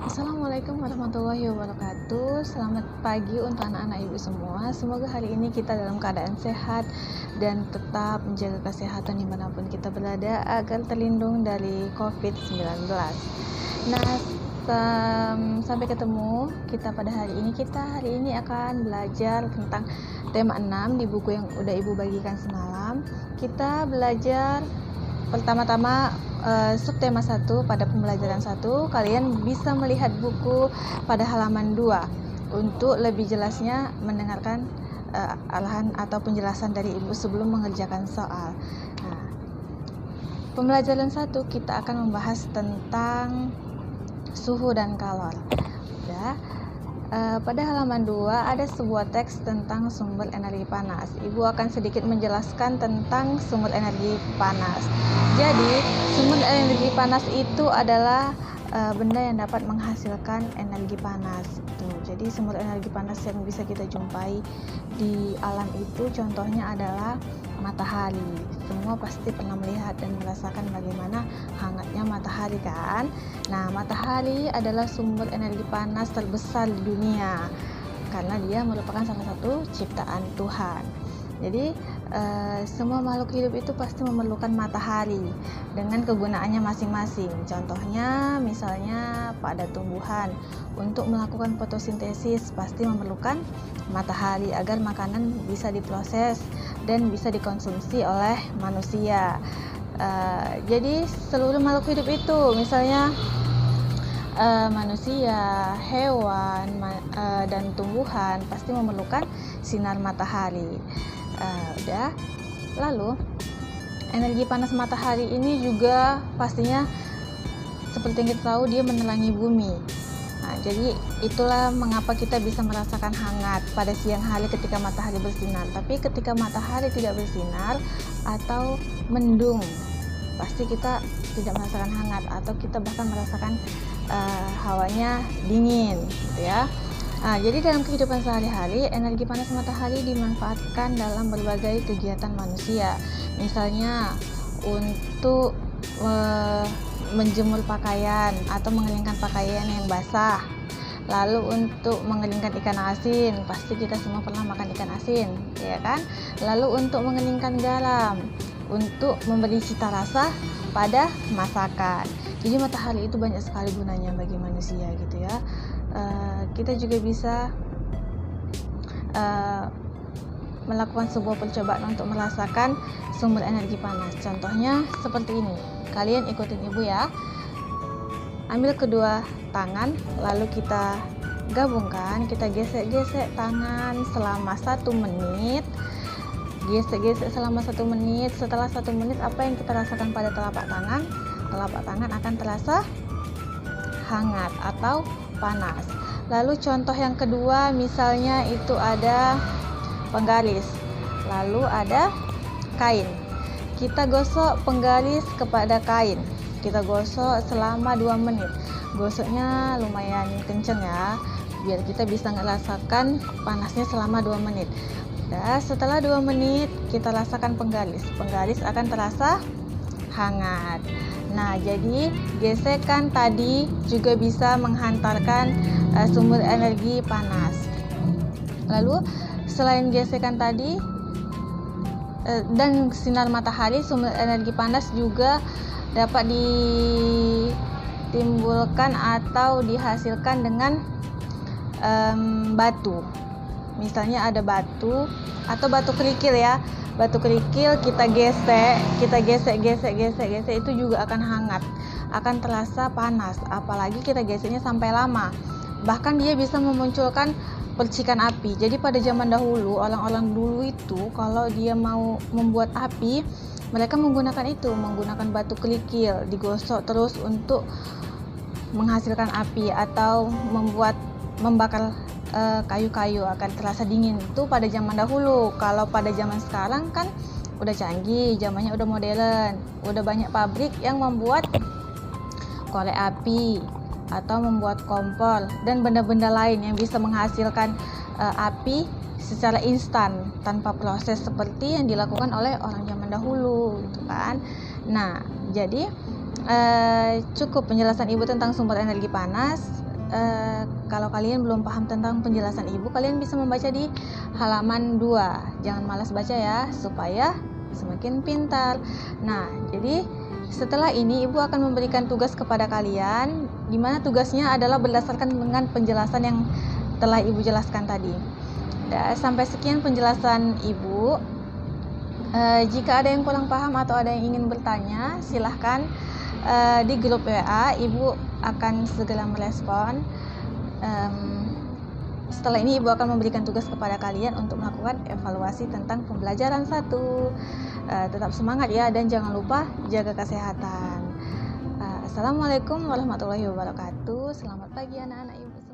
Assalamualaikum warahmatullahi wabarakatuh. Selamat pagi untuk anak-anak ibu semua. Semoga hari ini kita dalam keadaan sehat dan tetap menjaga kesehatan dimanapun kita berada agar terlindung dari COVID-19. Nah, sampai ketemu kita pada hari ini. Kita hari ini akan belajar tentang tema 6 di buku yang udah ibu bagikan semalam. Kita belajar pertama-tama subtema 1 pada pembelajaran 1. Kalian bisa melihat buku pada halaman 2 untuk lebih jelasnya mendengarkan arahan atau penjelasan dari ibu sebelum mengerjakan soal. Nah, pembelajaran 1 kita akan membahas tentang suhu dan kalor. Ya. Pada halaman 2 ada sebuah teks tentang sumber energi panas. Ibu akan sedikit menjelaskan tentang sumber energi panas. Jadi, sumber energi panas itu adalah benda yang dapat menghasilkan energi panas. Jadi, sumber energi panas yang bisa kita jumpai di alam itu contohnya adalah matahari. Semua pasti pernah melihat dan merasakan bagaimana hangatnya matahari kan? Nah, matahari adalah sumber energi panas terbesar di dunia karena dia merupakan salah satu ciptaan Tuhan. Jadi semua makhluk hidup itu pasti memerlukan matahari dengan kegunaannya masing-masing. Contohnya misalnya pada tumbuhan untuk melakukan fotosintesis pasti memerlukan matahari agar makanan bisa diproses dan bisa dikonsumsi oleh manusia. Jadi seluruh makhluk hidup itu misalnya manusia, hewan, dan tumbuhan pasti memerlukan sinar matahari. Lalu energi panas matahari ini juga pastinya seperti yang kita tahu dia menerangi bumi. Nah, jadi itulah mengapa kita bisa merasakan hangat pada siang hari ketika matahari bersinar. Tapi ketika matahari tidak bersinar atau mendung, pasti kita tidak merasakan hangat atau kita bahkan merasakan hawanya dingin, gitu ya. Nah, jadi dalam kehidupan sehari-hari, energi panas matahari dimanfaatkan dalam berbagai kegiatan manusia. Misalnya untuk menjemur pakaian atau mengeringkan pakaian yang basah. Lalu untuk mengeringkan ikan asin, pasti kita semua pernah makan ikan asin, ya kan? Lalu untuk mengeringkan garam, untuk memberi cita rasa pada masakan. Jadi matahari itu banyak sekali gunanya bagi manusia, gitu ya. Kita juga bisa melakukan sebuah percobaan untuk merasakan sumber energi panas. Contohnya seperti ini. Kalian ikutin ibu ya. Ambil kedua tangan, lalu kita gabungkan, kita gesek-gesek tangan selama 1 menit. Gesek-gesek selama 1 menit. Setelah 1 menit, apa yang kita rasakan pada telapak tangan? Telapak tangan akan terasa hangat atau panas. Lalu contoh yang kedua, misalnya itu ada penggaris, lalu ada kain. Kita gosok penggaris kepada kain, kita gosok selama 2 menit. Gosoknya lumayan kenceng ya, biar kita bisa merasakan panasnya selama 2 menit. Dan setelah 2 menit kita rasakan penggaris akan terasa hangat. Nah, jadi gesekan tadi juga bisa menghantarkan sumber energi panas. Lalu selain gesekan tadi dan sinar matahari, sumber energi panas juga dapat ditimbulkan atau dihasilkan dengan batu. Misalnya ada batu atau batu kerikil ya. Batu kerikil kita gesek itu juga akan hangat, akan terasa panas, apalagi kita geseknya sampai lama. Bahkan dia bisa memunculkan percikan api. Jadi pada zaman dahulu, orang-orang dulu itu kalau dia mau membuat api, mereka menggunakan batu kerikil, digosok terus untuk menghasilkan api atau membakar kayu-kayu akan terasa dingin. Itu pada zaman dahulu. Kalau pada zaman sekarang kan udah canggih, zamannya udah modern, udah banyak pabrik yang membuat korek api atau membuat kompor dan benda-benda lain yang bisa menghasilkan api secara instan tanpa proses seperti yang dilakukan oleh orang zaman dahulu, gitu kan. Nah, jadi cukup penjelasan ibu tentang sumber energi panas. kalau kalian belum paham tentang penjelasan ibu, kalian bisa membaca di halaman 2. Jangan malas baca ya, supaya semakin pintar. Nah, jadi setelah ini ibu akan memberikan tugas kepada kalian, di mana tugasnya adalah berdasarkan dengan penjelasan yang telah ibu jelaskan tadi. Sampai sekian penjelasan ibu. Jika ada yang kurang paham atau ada yang ingin bertanya, silahkan di grup WA, ibu akan segera merespon. Setelah ini ibu akan memberikan tugas kepada kalian untuk melakukan evaluasi tentang pembelajaran 1. Tetap semangat ya, dan jangan lupa jaga kesehatan. Assalamualaikum warahmatullahi wabarakatuh. Selamat pagi anak-anak ibu.